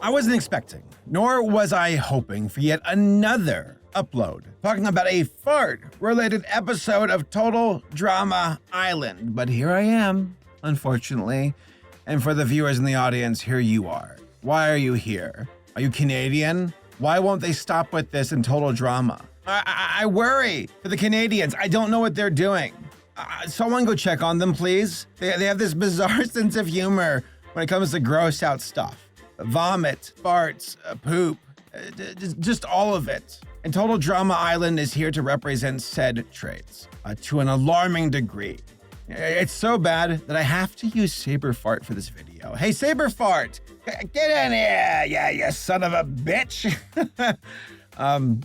I wasn't expecting, nor was I hoping for yet another upload talking about a fart-related episode of Total Drama Island. But here I am, unfortunately. And for the viewers in the audience, here you are. Why are you here? Are you Canadian? Why won't they stop with this in Total Drama? I worry for the Canadians. I don't know what they're doing. Someone go check on them, please. They have this bizarre sense of humor when it comes to gross out stuff. Vomit, farts, poop, just all of it. And Total Drama Island is here to represent said traits to an alarming degree. It's so bad that I have to use Saber Fart for this video. Hey, Saber Fart, get in here, yeah, you son of a bitch.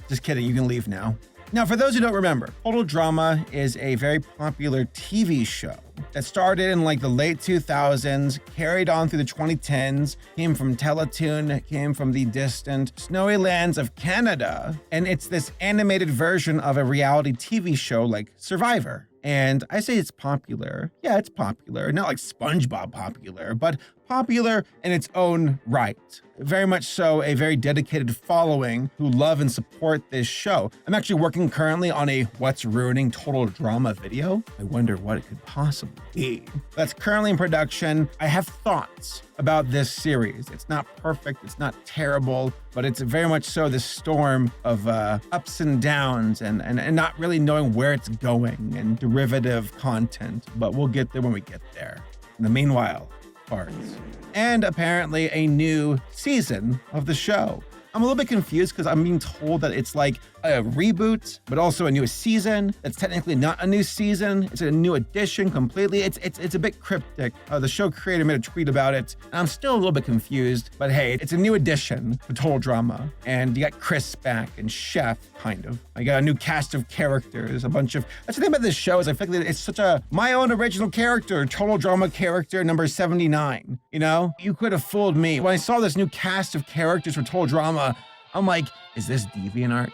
Just kidding, you can leave now. Now, for those who don't remember, Total Drama is a very popular TV show that started in like the late 2000s, carried on through the 2010s, came from Teletoon, came from the distant snowy lands of Canada, and it's this animated version of a reality TV show like Survivor. And I say it's popular. Yeah, it's popular. Not like SpongeBob popular, but popular in its own right. Very much so a very dedicated following who love and support this show. I'm actually working currently on a What's Ruining Total Drama video. I wonder what it could possibly be. That's currently in production. I have thoughts about this series. It's not perfect, it's not terrible, but it's very much so this storm of ups and downs and not really knowing where it's going and derivative content, but we'll get there when we get there. In the meanwhile, farts. And apparently a new season of the show. I'm a little bit confused because I'm being told that it's like a reboot, but also a new season. It's technically not a new season. It's a new edition completely. It's a bit cryptic. The show creator made a tweet about it, and I'm still a little bit confused. But hey, it's a new edition to Total Drama, and you got Chris back and Chef, kind of. I got a new cast of characters, a bunch of. That's the thing about this show is I feel like it's such a my own original character, Total Drama character number 79. You know, you could have fooled me when I saw this new cast of characters for Total Drama. I'm like, is this DeviantArt?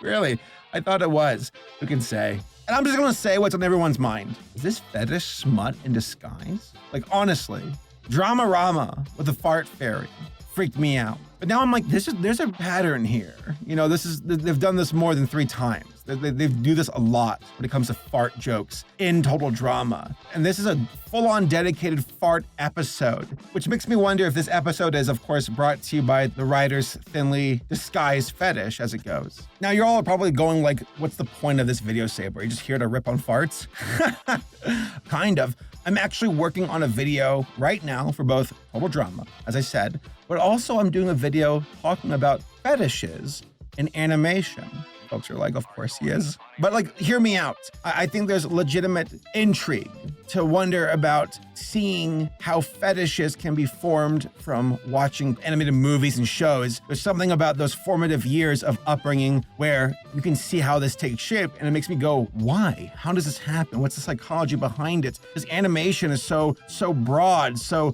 Really, I thought it was. Who can say? And I'm just gonna say what's on everyone's mind. Is this fetish smut in disguise? Like honestly, Dramarama with the fart fairy freaked me out. But now I'm like, there's a pattern here. You know, they've done this more than 3 times. They do this a lot when it comes to fart jokes in Total Drama. And this is a full-on dedicated fart episode, which makes me wonder if this episode is, of course, brought to you by the writer's thinly disguised fetish as it goes. Now, you're all probably going like, what's the point of this video, Saber? Are you just here to rip on farts? Kind of. I'm actually working on a video right now for both Total Drama, as I said, but also I'm doing a video talking about fetishes in animation. Folks are like, of course he is. But like, hear me out. I think there's legitimate intrigue to wonder about seeing how fetishes can be formed from watching animated movies and shows. There's something about those formative years of upbringing where you can see how this takes shape, and it makes me go, why? How does this happen? What's the psychology behind it? This animation is so broad, so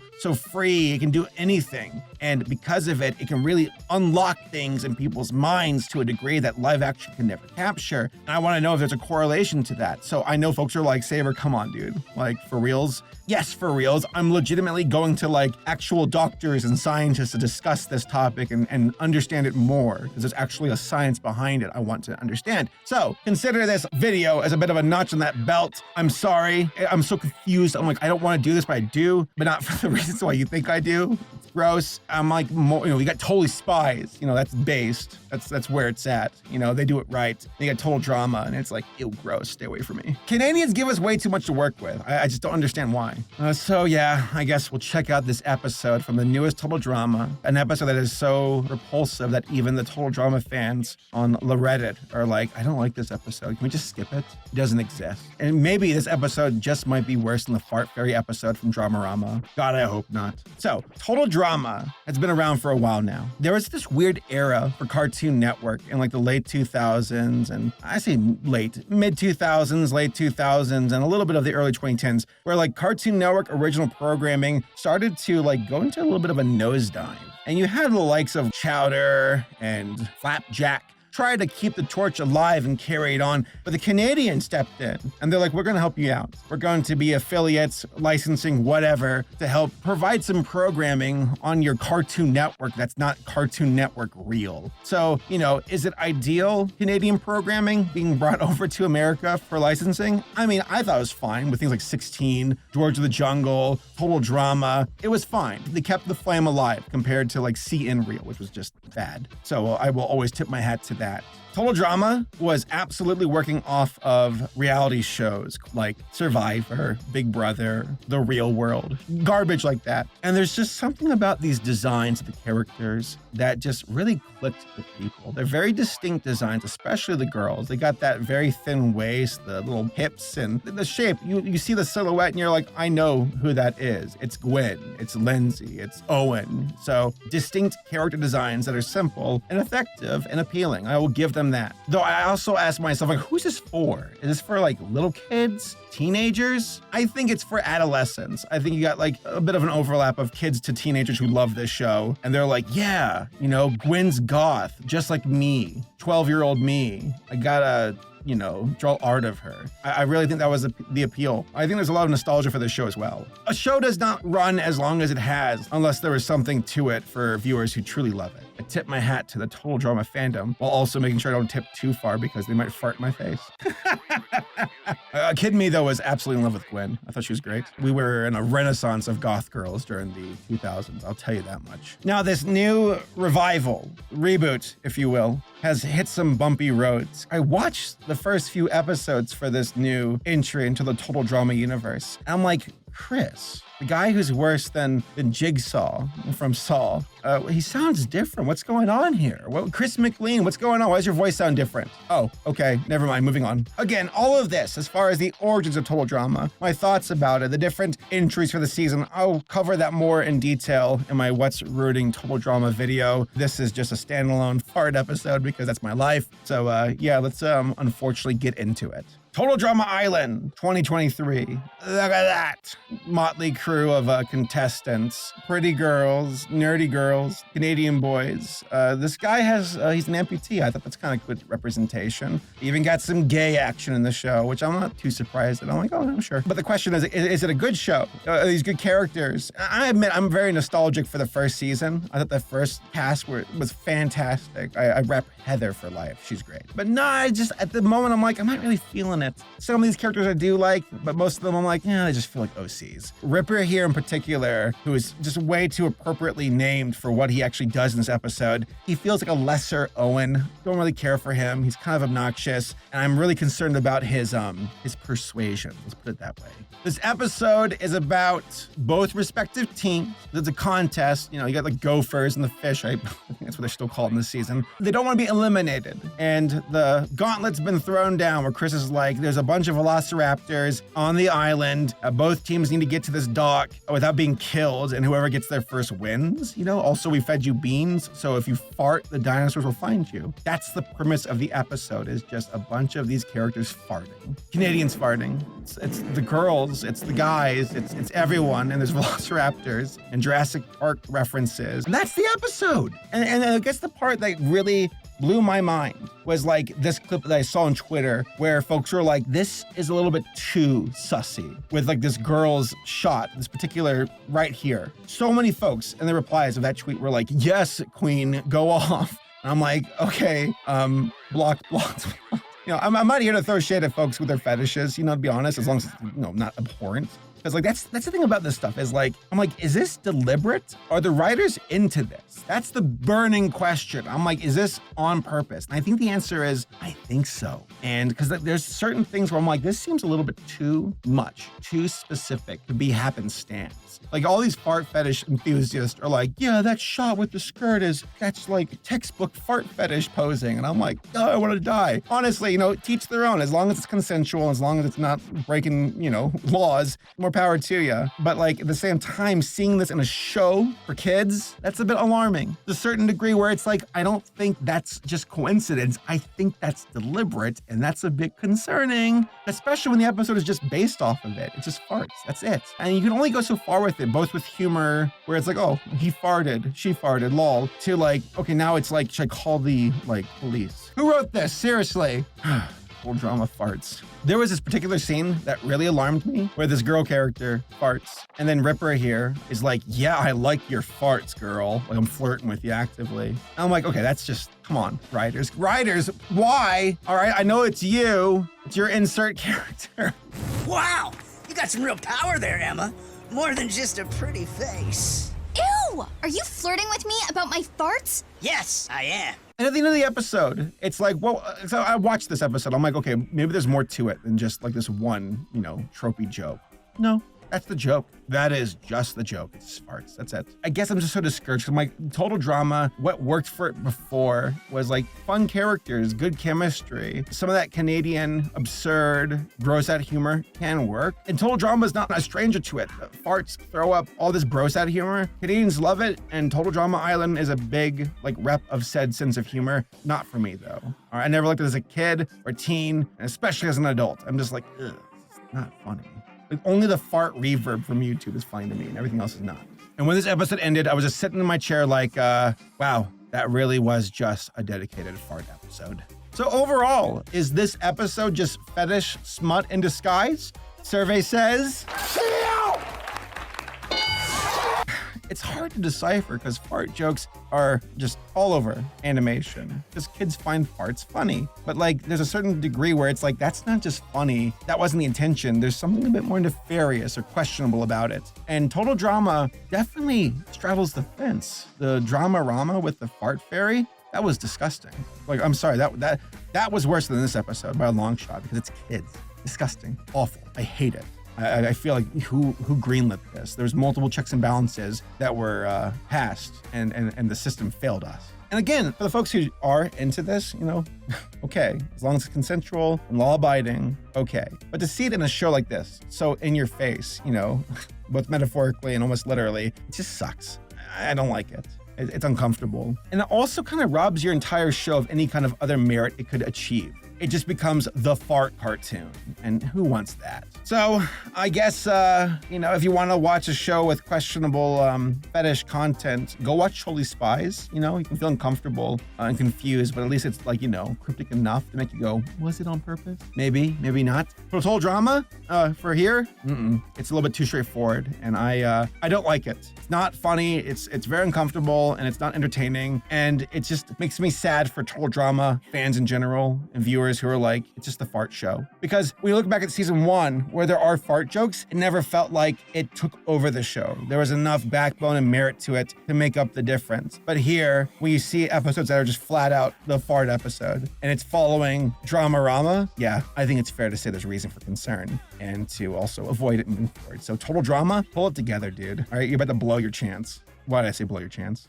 free, it can do anything. And because of it, it can really unlock things in people's minds to a degree that live action can never capture. And I want to know if there's a correlation to that. So I know folks are like, Saber, come on, dude. Like, for reals? Yes, for reals. I'm legitimately going to like actual doctors and scientists to discuss this topic and understand it more, because there's actually a science behind it I want to understand. So consider this video as a bit of a notch on that belt. I'm sorry. I'm so confused. I'm like, I don't want to do this, but I do, but not for the reasons why you think I do. It's gross. I'm like, we got Totally Spies. That's based. That's where it's at. They do it right. They got Total Drama, and it's like, ew, gross. Stay away from me. Canadians give us way too much to work with. I just don't understand why. So yeah, I guess we'll check out this episode from the newest Total Drama, an episode that is so repulsive that even the Total Drama fans on Reddit are like, I don't like this episode. Can we just skip it? It doesn't exist. And maybe this episode just might be worse than the Fart Fairy episode from Dramarama. God, I hope not. So, Total Drama has been around for a while now. There was this weird era for Cartoon Network in like the late 2000s, and I say late, mid 2000s, late 2000s, and a little bit of the early 2010s, where like Cartoon Network original programming started to like go into a little bit of a nosedive. And you had the likes of Chowder and Flapjack try to keep the torch alive and carry it on. But the Canadians stepped in and they're like, we're going to help you out. We're going to be affiliates, licensing, whatever, to help provide some programming on your Cartoon Network that's not Cartoon Network real. So, is it ideal Canadian programming being brought over to America for licensing? I mean, I thought it was fine with things like 16, George of the Jungle, Total Drama. It was fine. They kept the flame alive compared to like See in Real, which was just bad. So I will always tip my hat to that. Total Drama was absolutely working off of reality shows like Survivor, Big Brother, The Real World, garbage like that. And there's just something about these designs of the characters that just really clicked with people. They're very distinct designs, especially the girls. They got that very thin waist, the little hips, and the shape. You see the silhouette and you're like, I know who that is. It's Gwen, it's Lindsay, it's Owen. So distinct character designs that are simple and effective and appealing. I will give them that. Though I also ask myself, like, who's this for? Is this for like little kids? Teenagers? I think it's for adolescents. I think you got like a bit of an overlap of kids to teenagers who love this show. And they're like, yeah, Gwen's goth, just like me, 12-year-old me. I gotta, draw art of her. I really think that was the appeal. I think there's a lot of nostalgia for this show as well. A show does not run as long as it has unless there is something to it for viewers who truly love it. I tip my hat to the Total Drama fandom while also making sure I don't tip too far because they might fart in my face. Kid me, though, was absolutely in love with Gwen. I thought she was great. We were in a renaissance of goth girls during the 2000s, I'll tell you that much. Now, this new revival, reboot, if you will, has hit some bumpy roads. I watched the first few episodes for this new entry into the Total Drama universe. And I'm like, Chris, the guy who's worse than Jigsaw from Saw, he sounds different. What's going on here? Chris McLean, what's going on? Why does your voice sound different? Oh, okay, never mind, moving on. Again, all of this, as far as the origins of Total Drama, my thoughts about it, the different entries for the season, I'll cover that more in detail in my What's Rooting Total Drama video. This is just a standalone fart episode because that's my life. So yeah, let's unfortunately get into it. Total Drama Island 2023. Look at that. Motley crew of contestants. Pretty girls, nerdy girls, Canadian boys. This guy he's an amputee. I thought that's kind of good representation. Even got some gay action in the show, which I'm not too surprised at. I'm like, oh, I'm sure. But the question is it a good show? Are these good characters? I admit, I'm very nostalgic for the first season. I thought the first cast was fantastic. I rep Heather for life. She's great. But no, at the moment, I'm like, I'm not really feeling it. Some of these characters I do like, but most of them I'm like, yeah, they just feel like OCs. Ripper here in particular, who is just way too appropriately named for what he actually does in this episode. He feels like a lesser Owen. Don't really care for him. He's kind of obnoxious, and I'm really concerned about his persuasion. Let's put it that way. This episode is about both respective teams. There's a contest. You got the Gophers and the Fish. I think that's what they're still called in this season. They don't want to be eliminated, and the gauntlet's been thrown down where Chris is like, there's a bunch of velociraptors on the island. Both teams need to get to this dock without being killed, and whoever gets there first wins. Also, we fed you beans, so if you fart, the dinosaurs will find you. That's the premise of the episode, is just a bunch of these characters farting. Canadians farting. It's the girls, it's the guys, it's everyone, and there's velociraptors and Jurassic Park references. And that's the episode. And I guess the part that really blew my mind was like this clip that I saw on Twitter where folks were like, this is a little bit too sussy with like this girl's shot, this particular right here. So many folks in the replies of that tweet were like, yes, queen, go off. And I'm like, okay, blocked. I'm not here to throw shade at folks with their fetishes, to be honest, as long as it's, not abhorrent. Because like that's the thing about this stuff is like, I'm like, is this deliberate? Are the writers into this? That's the burning question. I'm like, is this on purpose? And I think the answer is, I think so. And because there's certain things where I'm like, this seems a little bit too much, too specific to be happenstance. Like all these fart fetish enthusiasts are like, yeah, that shot with the skirt that's like textbook fart fetish posing. And I'm like, oh, I want to die. Honestly, teach their own. As long as it's consensual, as long as it's not breaking, laws. More power to you. But like at the same time, seeing this in a show for kids, that's a bit alarming. To a certain degree where it's like, I don't think that's just coincidence. I think that's deliberate, and that's a bit concerning, especially when the episode is just based off of it. It's just farts. That's it. And you can only go so far with it, both with humor, where it's like, oh, he farted, she farted, lol, to like, okay, now it's like, should I call the like police? Who wrote this? Seriously. Full drama farts. There was this particular scene that really alarmed me where this girl character farts. And then Ripper here is like, yeah, I like your farts, girl. Like I'm flirting with you actively. And I'm like, okay, that's just, come on, writers. Writers, why? All right, I know it's you. It's your insert character. Wow, you got some real power there, Emma. More than just a pretty face. Ew! Are you flirting with me about my farts? Yes, I am. And at the end of the episode, it's like, well, so I watched this episode. I'm like, okay, maybe there's more to it than just like this one, tropey joke. No, that's the joke. That is just the joke. It's farts. That's it. I guess I'm just so discouraged. I'm like, total drama. What worked for it before was like fun characters, good chemistry. Some of that Canadian absurd, gross out humor can work. And total drama is not a stranger to it. Farts throw up all this gross out humor. Canadians love it. And Total Drama Island is a big like rep of said sense of humor. Not for me though. All right, I never liked it as a kid or teen, and especially as an adult. I'm just like, ugh, it's not funny. Like, only the fart reverb from YouTube is funny to me, and everything else is not. And when this episode ended, I was just sitting in my chair like, wow, that really was just a dedicated fart episode. So overall, is this episode just fetish smut in disguise? Survey says... It's hard to decipher because fart jokes are just all over animation. Because kids find farts funny. But like, there's a certain degree where it's like, that's not just funny. That wasn't the intention. There's something a bit more nefarious or questionable about it. And Total Drama definitely straddles the fence. The drama-rama with the fart fairy, that was disgusting. Like, I'm sorry, that was worse than this episode by a long shot because it's kids. Disgusting. Awful. I hate it. I feel like who greenlit this? There's multiple checks and balances that were passed, and the system failed us. And again, for the folks who are into this, okay, as long as it's consensual and law-abiding, okay. But to see it in a show like this, so in your face, both metaphorically and almost literally, it just sucks. I don't like it. It's uncomfortable. And it also kind of robs your entire show of any kind of other merit it could achieve. It just becomes the fart cartoon, and who wants that? So I guess, if you want to watch a show with questionable fetish content, go watch Holy Spies. You can feel uncomfortable and confused, but at least it's like, cryptic enough to make you go, was it on purpose? Maybe, maybe not. For total drama, for here, it's a little bit too straightforward, and I don't like it. It's not funny, it's very uncomfortable, and it's not entertaining, and it just makes me sad for total drama fans in general and viewers who are like, it's just the fart show. Because when you look back at season 1, where there are fart jokes, it never felt like it took over the show. There was enough backbone and merit to it to make up the difference. But here, when you see episodes that are just flat out the fart episode, and it's following drama-rama, yeah, I think it's fair to say there's reason for concern and to also avoid it moving forward. So total drama, pull it together, dude. All right, you're about to blow your chance. Why did I say blow your chance?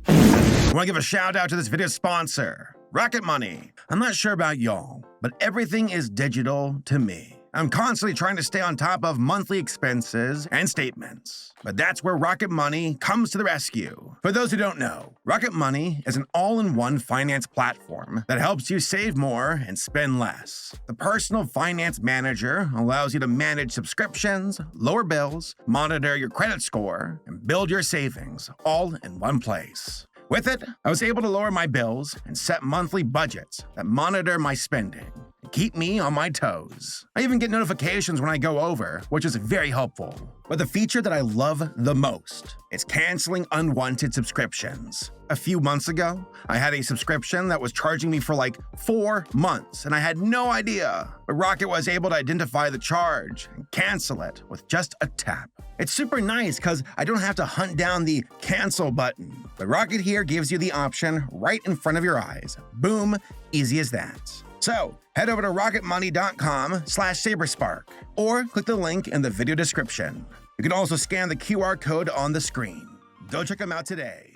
I want to give a shout out to this video's sponsor, Rocket Money. I'm not sure about y'all, but everything is digital to me. I'm constantly trying to stay on top of monthly expenses and statements. But that's where Rocket Money comes to the rescue. For those who don't know, Rocket Money is an all-in-one finance platform that helps you save more and spend less. The personal finance manager allows you to manage subscriptions, lower bills, monitor your credit score, and build your savings all in one place. With it, I was able to lower my bills and set monthly budgets that monitor my spending and keep me on my toes. I even get notifications when I go over, which is very helpful. But the feature that I love the most is canceling unwanted subscriptions. A few months ago, I had a subscription that was charging me for like 4 months, and I had no idea. But Rocket was able to identify the charge and cancel it with just a tap. It's super nice because I don't have to hunt down the cancel button. But Rocket here gives you the option right in front of your eyes. Boom, easy as that. So head over to rocketmoney.com/Saberspark or click the link in the video description. You can also scan the QR code on the screen. Go check them out today.